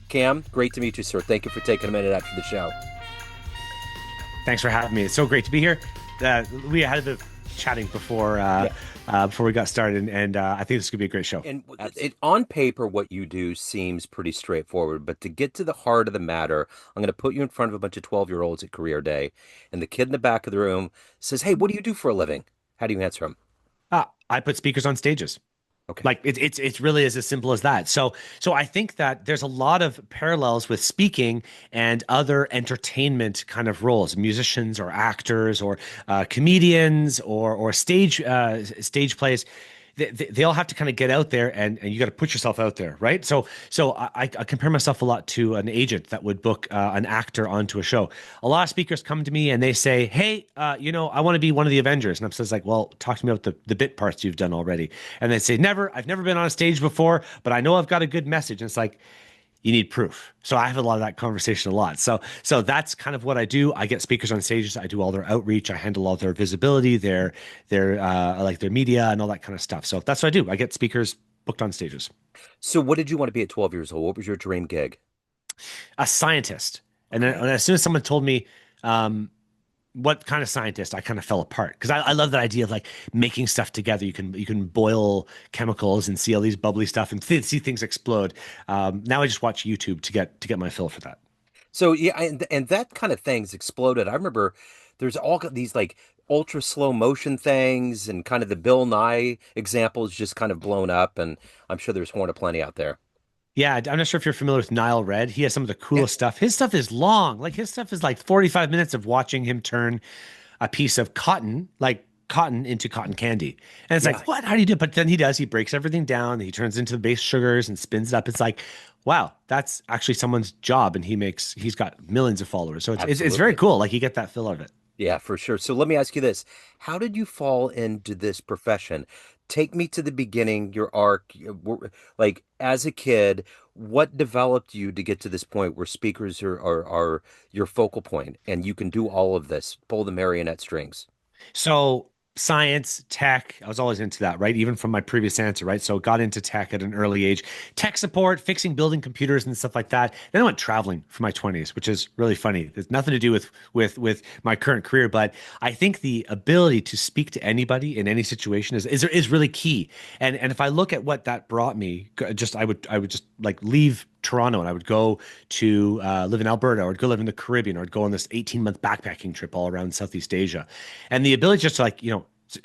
Cam, great to meet you, sir. Thank you for taking a minute after the show. Thanks for having me. It's so great to be here. We had a bit of chatting Yeah. before we got started, and I think this could be a great show. And Abs- on paper, what you do seems pretty straightforward, but to get to the heart of the matter, I'm going to put you in front of a bunch of 12-year-olds at career day, and the kid in the back of the room says, "Hey, what do you do for a living?" How do you answer him? I put speakers on stages. Okay. Like it's really as simple as that. So I think that there's a lot of parallels with speaking and other entertainment kind of roles, musicians or actors or comedians or stage plays. They all have to kind of get out there and you got to put yourself out there, right? So I compare myself a lot to an agent that would book an actor onto a show. A lot of speakers come to me and they say, "Hey, I want to be one of the Avengers," and I'm just like, "Well, talk to me about the bit parts you've done already." And they say, "Never, I've never been on a stage before, but I know I've got a good message." And it's like, you need proof. So I have a lot of that conversation a lot. So that's kind of what I do. I get speakers on stages. I do all their outreach. I handle all their visibility, their like their media and all that kind of stuff. So that's what I do. I get speakers booked on stages. So, what did you want to be at 12 years old? What was your dream gig? A scientist. And then Okay. and as soon as someone told me um, what kind of scientist, I kind of fell apart because I love that idea of like making stuff together. You can boil chemicals and see all these bubbly stuff and see things explode. Now I just watch YouTube to get my fill for that. So, yeah, and that kind of thing's exploded. I remember there's all these like ultra slow motion things, and kind of the Bill Nye example is just kind of blown up, and I'm sure there's one aplenty out there. Yeah, I'm not sure if you're familiar with Nile Red. He has some of the Yeah. coolest stuff. His stuff is long. Like his stuff is like 45 minutes of watching him turn a piece of cotton, like cotton into cotton candy. And it's Yeah. like, what? How do you do it? But then he does, he breaks everything down, he turns into the base sugars and spins it up. It's like, wow, that's actually someone's job. And he's got millions of followers. So it's very Absolutely. cool. Like you get that fill out of it. Yeah, for sure. So let me ask you this. How did you fall into this profession? Take me to the beginning, your arc, like as a kid, what developed you to get to this point where speakers are your focal point and you can do all of this, pull the marionette strings? So science, tech, I was always into that, right? Even from my previous answer, right? So got into tech at an early age, tech support, fixing building computers and stuff like that. Then I went traveling for my 20s, which is really funny. There's nothing to do with my current career, but I think the ability to speak to anybody in any situation is really key. And if I look at what that brought me, just I would just like leave Toronto and I would go to live in Alberta or I'd go live in the Caribbean or I'd go on this 18-month backpacking trip all around Southeast Asia. And the ability just to like,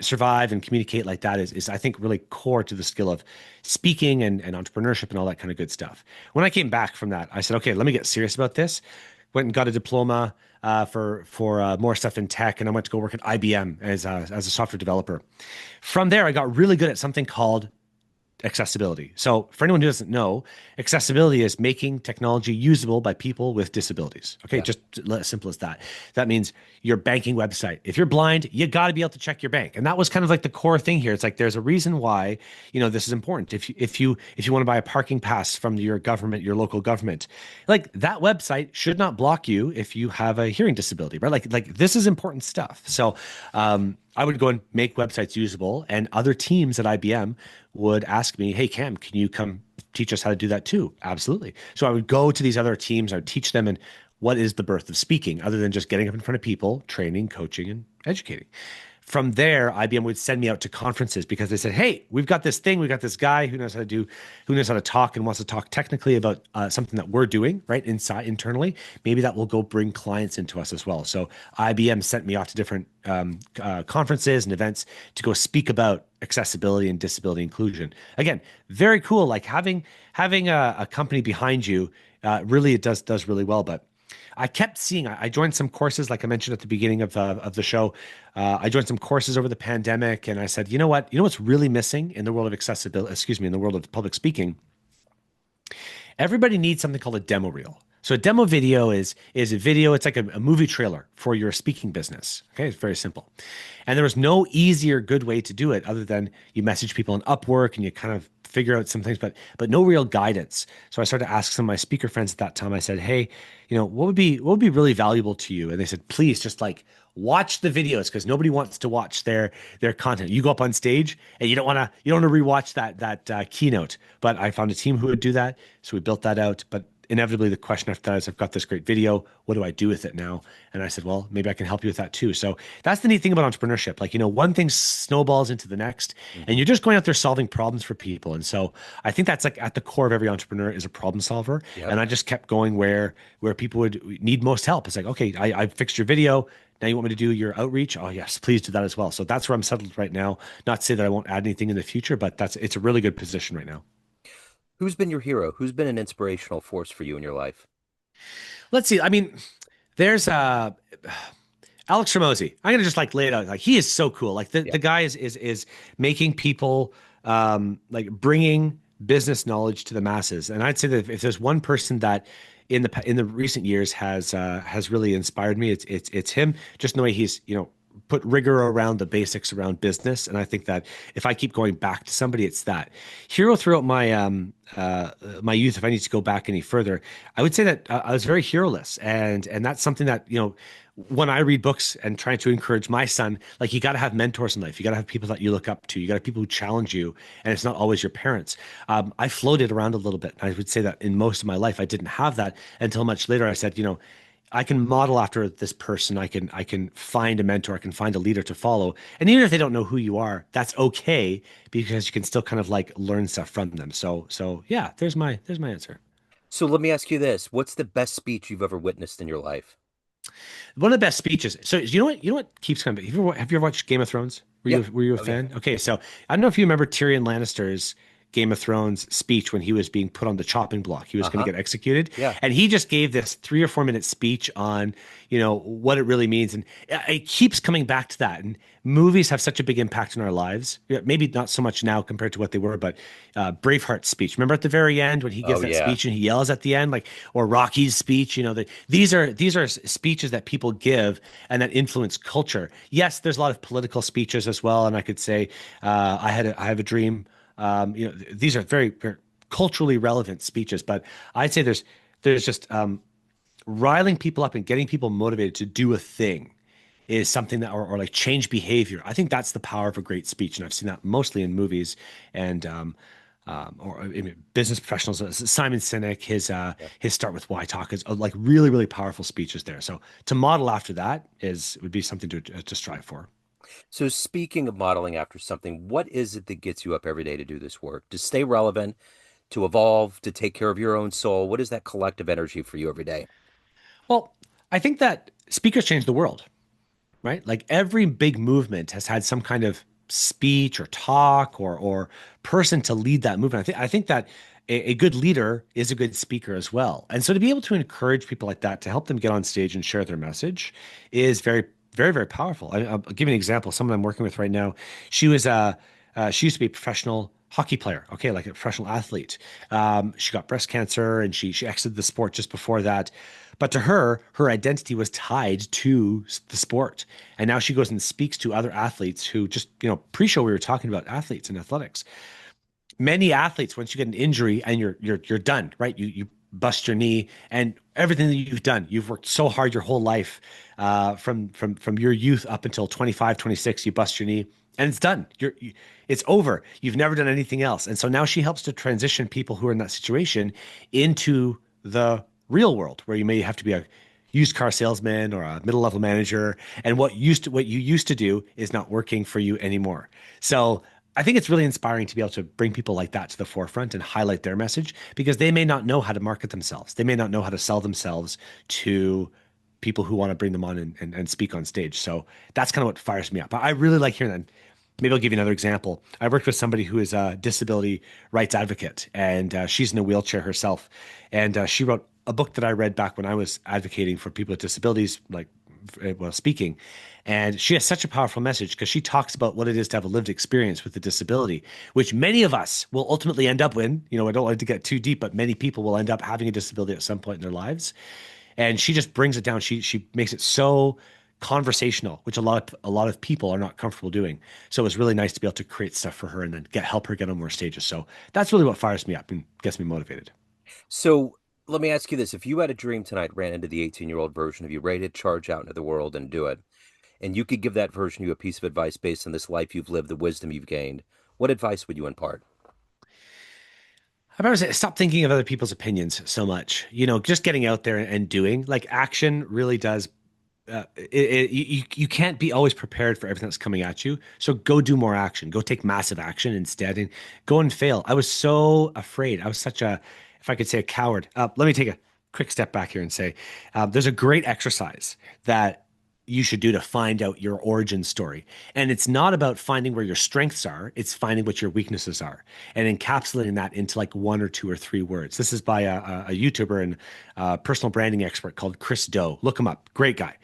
survive and communicate like that is I think really core to the skill of speaking and entrepreneurship and all that kind of good stuff. When I came back from that, I said, okay, let me get serious about this. Went and got a diploma for more stuff in tech, and I went to go work at IBM as a software developer. From there, I got really good at something called accessibility. So, for anyone who doesn't know, accessibility is making technology usable by people with disabilities. Okay, Yeah, just as simple as that. That means your banking website. If you're blind, you got to be able to check your bank, and that was kind of like the core thing here. It's like there's a reason why this is important. If you want to buy a parking pass from your government, your local government, like that website should not block you if you have a hearing disability, right? Like this is important stuff. So. I would go and make websites usable, and other teams at IBM would ask me, "Hey, Cam, can you come teach us how to do that too?" Absolutely. So I would go to these other teams, I would teach them, and what is the birth of speaking, other than just getting up in front of people, training, coaching, and educating. From there, IBM would send me out to conferences because they said, "Hey, we've got this thing, we've got this guy who knows how to talk and wants to talk technically about something that we're doing right inside internally. Maybe that will go bring clients into us as well." So IBM sent me off to different conferences and events to go speak about accessibility and disability inclusion. Again, very cool. Like having a company behind you, really it does really well. But I kept seeing. I joined some courses, like I mentioned at the beginning of the show. I joined some courses over the pandemic, and I said, you know what? You know what's really missing in the world of accessibility? Excuse me, in the world of public speaking, everybody needs something called a demo reel. So a demo video is a video. It's like a movie trailer for your speaking business. Okay, it's very simple, and there was no easier good way to do it other than you message people on Upwork and you kind of figure out some things, but no real guidance. So I started to ask some of my speaker friends at that time. I said, hey, what would be really valuable to you? And they said, please just like watch the videos because nobody wants to watch their content. You go up on stage and you don't want to rewatch that keynote. But I found a team who would do that, so we built that out. But inevitably the question after that is, I've got this great video. What do I do with it now? And I said, well, maybe I can help you with that too. So that's the neat thing about entrepreneurship. Like, one thing snowballs into the next, and Hmm. you're just going out there solving problems for people. And so I think that's like at the core of every entrepreneur is a problem solver. Yep. And I just kept going where people would need most help. It's like, okay, I fixed your video. Now you want me to do your outreach? Oh yes, please do that as well. So that's where I'm settled right now. Not to say that I won't add anything in the future, but it's a really good position right now. Who's been your hero? Who's been an inspirational force for you in your life? Let's see. I mean, there's Alex Ramosi. I'm gonna just like lay it out. Like he is so cool. Like the Yeah. guy is making people like bringing business knowledge to the masses. And I'd say that if there's one person that in the recent years has really inspired me, it's him. Just the way he's put rigor around the basics around business. And I think that if I keep going back to somebody, it's that hero throughout my youth. If I need to go back any further, I would say that I was very heroless, and that's something that when I read books and trying to encourage my son, like you got to have mentors in life. You got to have people that you look up to. You got to have people who challenge you, and it's not always your parents. I floated around a little bit. I would say that in most of my life, I didn't have that until much later. I said, I can model after this person. I can find a mentor. I can find a leader to follow. And even if they don't know who you are, that's okay because you can still kind of like learn stuff from them. So yeah, there's my answer. So let me ask you this. What's the best speech you've ever witnessed in your life? One of the best speeches. So you know what keeps coming. Have you ever watched Game of Thrones? Were Yeah. you were you a Oh, yeah. fan? Okay, so I don't know if you remember Tyrion Lannister's Game of Thrones speech when he was being put on the chopping block. He was going Uh-huh. to get executed, Yeah. and he just gave this 3 or 4 minute speech on what it really means, and it keeps coming back to that. And movies have such a big impact in our lives. Yeah, maybe not so much now compared to what they were, but Braveheart's speech. Remember at the very end when he Oh, gives that yeah. speech and he yells at the end, like, or Rocky's speech. These are speeches that people give and that influence culture. Yes, there's a lot of political speeches as well, and I could say I have a dream. These are very, very culturally relevant speeches, but I'd say there's just riling people up and getting people motivated to do a thing is something that or like change behavior. I think that's the power of a great speech, and I've seen that mostly in movies and or I business professionals. Simon Sinek, Yeah. his Start with Why talk is like really really powerful speeches there. So to model after that is would be something to strive for. So speaking of modeling after something, what is it that gets you up every day to do this work? To stay relevant, to evolve, to take care of your own soul? What is that collective energy for you every day? Well, I think that speakers change the world, right? Like every big movement has had some kind of speech or talk or person to lead that movement. I think that a good leader is a good speaker as well. And so to be able to encourage people like that to help them get on stage and share their message is very, very, very powerful. I'll give you an example. Someone I'm working with right now, she was she used to be a professional hockey player, okay, like a professional athlete. She got breast cancer and she exited the sport just before that. But to her, her identity was tied to the sport. And now she goes and speaks to other athletes who just, pre-show we were talking about athletes and athletics. Many athletes, once you get an injury and you're done, right? You bust your knee and everything that you've done, you've worked so hard your whole life, from your youth up until 25, 26, you bust your knee and it's done. It's over. You've never done anything else. And so now she helps to transition people who are in that situation into the real world where you may have to be a used car salesman or a middle level manager, and what you used to do is not working for you anymore. So I think it's really inspiring to be able to bring people like that to the forefront and highlight their message because they may not know how to market themselves. They may not know how to sell themselves to people who want to bring them on and speak on stage. So that's kind of what fires me up. I really like hearing that. Maybe I'll give you another example. I worked with somebody who is a disability rights advocate, and she's in a wheelchair herself. And she wrote a book that I read back when I was advocating for people with disabilities, like well, speaking. And she has such a powerful message because she talks about what it is to have a lived experience with a disability, which many of us will ultimately end up in. I don't like to get too deep, but many people will end up having a disability at some point in their lives. And she just brings it down. She makes it so conversational, which a lot of people are not comfortable doing. So it was really nice to be able to create stuff for her and then help her get on more stages. So that's really what fires me up and gets me motivated. So let me ask you this. If you had a dream tonight, ran into the 18-year-old version of you, ready to charge out into the world and do it, and you could give that version of you a piece of advice based on this life you've lived, the wisdom you've gained, what advice would you impart? I remember saying, stop thinking of other people's opinions so much. Just getting out there and doing. Like action really does. You can't be always prepared for everything that's coming at you. So go do more action. Go take massive action instead, and go and fail. I was so afraid. I was such a, if I could say, a coward. Let me take a quick step back here and say, there's a great exercise that you should do to find out your origin story. And it's not about finding where your strengths are, it's finding what your weaknesses are and encapsulating that into like one or two or three words. This is by a YouTuber and personal branding expert called Chris Do. Look him up. Great guy.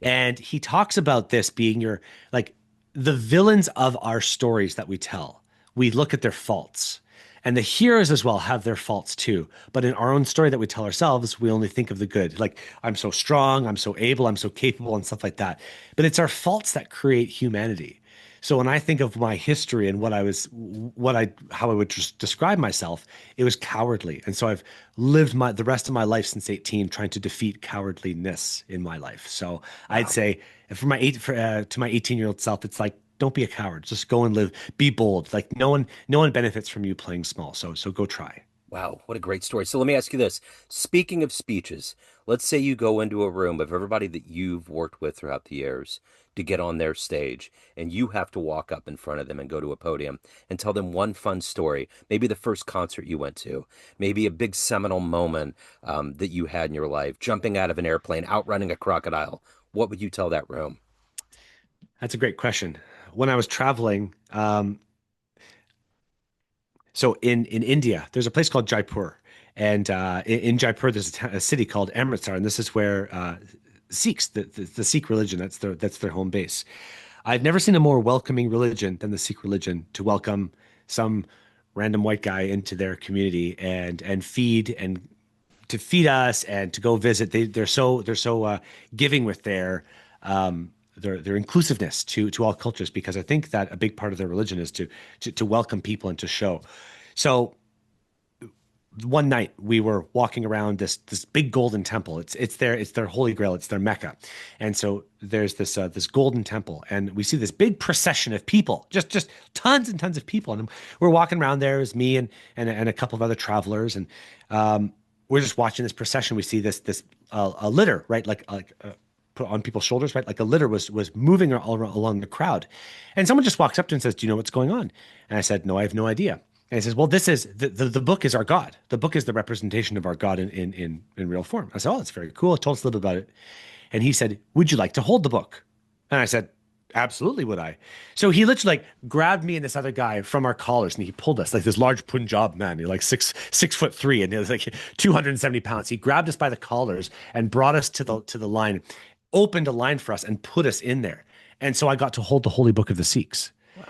And he talks about this being your, like, the villains of our stories that we tell. We look at their faults. And the heroes as well have their faults too. But in our own story that we tell ourselves, we only think of the good. Like, I'm so strong, I'm so able, I'm so capable, and stuff like that. But it's our faults that create humanity. So when I think of my history and how I would just describe myself, it was cowardly. And so I've lived the rest of my life since 18 trying to defeat cowardliness in my life. So I'd Wow. say to my 18-year-old self, it's like, don't be a coward. Just go and live. Be bold. Like no one benefits from you playing small. So go try. Wow, what a great story. So let me ask you this. Speaking of speeches, let's say you go into a room of everybody that you've worked with throughout the years to get on their stage, and you have to walk up in front of them and go to a podium and tell them one fun story. Maybe the first concert you went to, maybe a big seminal moment that you had in your life, jumping out of an airplane, outrunning a crocodile. What would you tell that room? That's a great question. When I was traveling, so in India, there's a place called Jaipur, and in Jaipur, there's a city called Amritsar, and this is where Sikhs, the Sikh religion, that's their home base. I've never seen a more welcoming religion than the Sikh religion to welcome some random white guy into their community and feed and to feed us and to go visit. They're so giving with their inclusiveness to all cultures, because I think that a big part of their religion is to welcome people and to show. So one night we were walking around this big golden temple. It's their holy grail. It's their Mecca. And so there's this golden temple, and we see this big procession of people, just tons and tons of people. And we're walking around there. It was me and a couple of other travelers, and we're just watching this procession. We see this a litter, right, like put on people's shoulders, right, like a litter was moving along the crowd, and someone just walks up to and says, "Do you know what's going on?" And I said, "No, I have no idea." And he says, "Well, this is the book is our God. The book is the representation of our God in real form." I said, "Oh, that's very cool." He told us a little bit about it. And he said, "Would you like to hold the book?" And I said, "Absolutely would I." So he literally like grabbed me and this other guy from our collars, and he pulled us, like this large Punjab man. He like 6'3", and he was like 270 pounds. He grabbed us by the collars and brought us to the line, opened a line for us and put us in there. And so I got to hold the Holy Book of the Sikhs. Wow.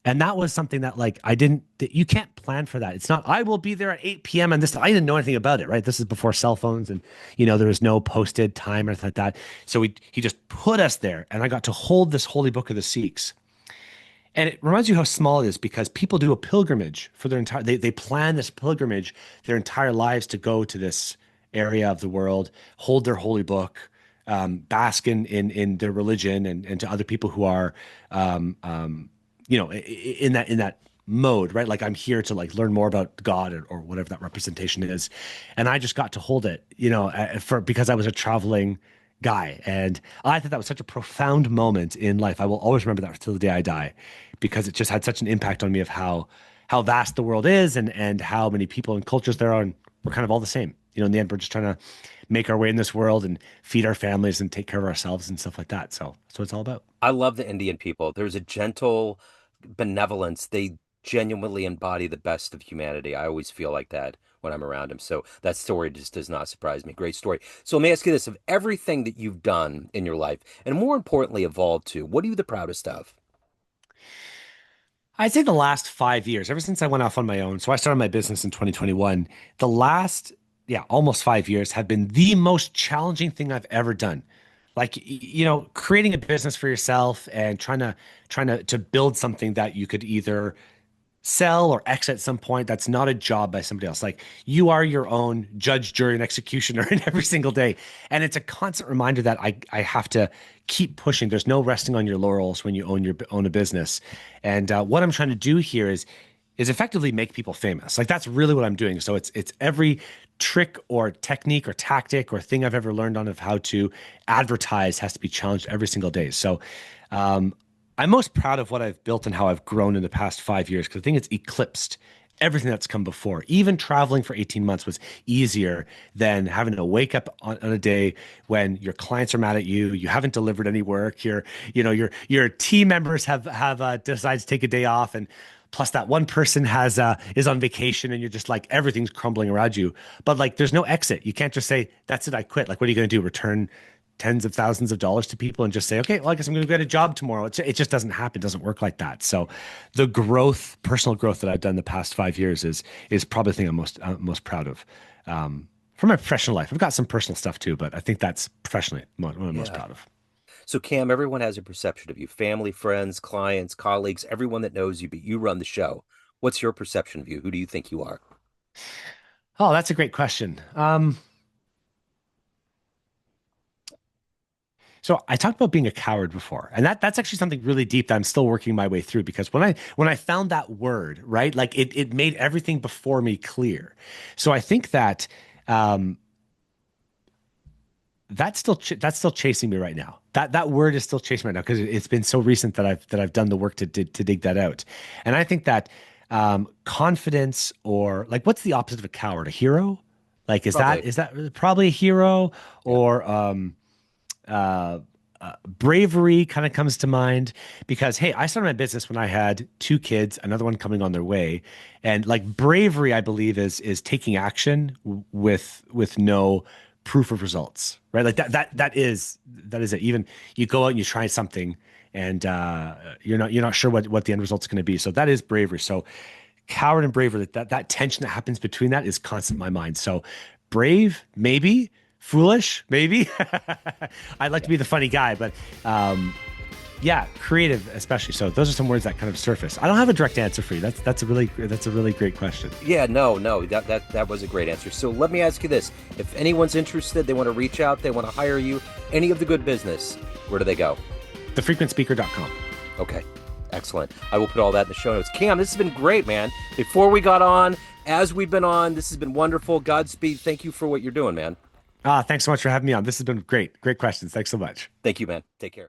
And that was something that like you can't plan for that. It's not, I will be there at 8 p.m. and this, I didn't know anything about it, right? This is before cell phones and, there was no posted time or anything like that. So he just put us there, and I got to hold this Holy Book of the Sikhs. And it reminds you how small it is, because people do a pilgrimage for their they plan this pilgrimage their entire lives to go to this area of the world, hold their holy book, bask in their religion, and to other people who are, in that mode, right? Like, I'm here to like learn more about God, or whatever that representation is. And I just got to hold it, because I was a traveling guy. And I thought that was such a profound moment in life. I will always remember that till the day I die, because it just had such an impact on me of how vast the world is, and how many people and cultures there are. And we're kind of all the same. In the end, we're just trying to make our way in this world and feed our families and take care of ourselves and stuff like that. So that's what it's all about. I love the Indian people. There's a gentle benevolence. They genuinely embody the best of humanity. I always feel like that when I'm around them. So that story just does not surprise me. Great story. So let me ask you this, of everything that you've done in your life, and more importantly, evolved to, what are you the proudest of? I'd say the last 5 years, ever since I went off on my own. So I started my business in 2021. The last, yeah, almost 5 years have been the most challenging thing I've ever done. Like, creating a business for yourself and trying to build something that you could either sell or exit at some point. That's not a job by somebody else. Like, you are your own judge, jury, and executioner in every single day. And it's a constant reminder that I have to keep pushing. There's no resting on your laurels when you own a business. And what I'm trying to do here is is effectively make people famous. Like that's really what I'm doing. So it's every trick or technique or tactic or thing I've ever learned on of how to advertise has to be challenged every single day. So um, I'm most proud of what I've built and how I've grown in the past 5 years because I think it's eclipsed everything that's come before. Even traveling for 18 months was easier than having to wake up on a day when your clients are mad at you, you haven't delivered any work, your team members have decided to take a day off, and plus that one person has is on vacation, and you're just like everything's crumbling around you. But like there's no exit. You can't just say, that's it, I quit. Like what are you going to do? Return tens of thousands of dollars to people and just say, okay, well, I guess I'm going to get a job tomorrow. It just doesn't happen. It doesn't work like that. So the growth, personal growth that I've done the past 5 years is probably the thing I'm most proud of. For my professional life, I've got some personal stuff too, but I think that's professionally what I'm most Yeah. proud of. So, Cam, everyone has a perception of you, family, friends, clients, colleagues, everyone that knows you, but you run the show. What's your perception of you? Who do you think you are? Oh, that's a great question. So I talked about being a coward before, and that's actually something really deep that I'm still working my way through because when I found that word, right, like it made everything before me clear. So I think that um, that's still chasing me right now. That word is still chasing me right now because it's been so recent that I've done the work to dig that out. And I think that confidence or like what's the opposite of a coward? A hero? Like Probably. is that probably a hero Yeah. or uh, bravery kind of comes to mind because hey, I started my business when I had two kids, another one coming on their way, and like bravery, I believe is taking action with no proof of results, right? Like that is it. Even you go out and you try something, and you're not sure what the end result's going to be. So that is bravery. So coward and bravery, that tension that happens between that is constant in my mind. So brave, maybe. Foolish, maybe. I'd like to Yeah. be the funny guy, but yeah, creative especially. So those are some words that kind of surface. I don't have a direct answer for you. That's a really great question. Yeah, no, that was a great answer. So let me ask you this. If anyone's interested, they want to reach out, they want to hire you, any of the good business, where do they go? Thefrequentspeaker.com. Okay, excellent. I will put all that in the show notes. Cam, this has been great, man. Before we got on, as we've been on, this has been wonderful. Godspeed. Thank you for what you're doing, man. Ah, thanks so much for having me on. This has been great. Great questions. Thanks so much. Thank you, man. Take care.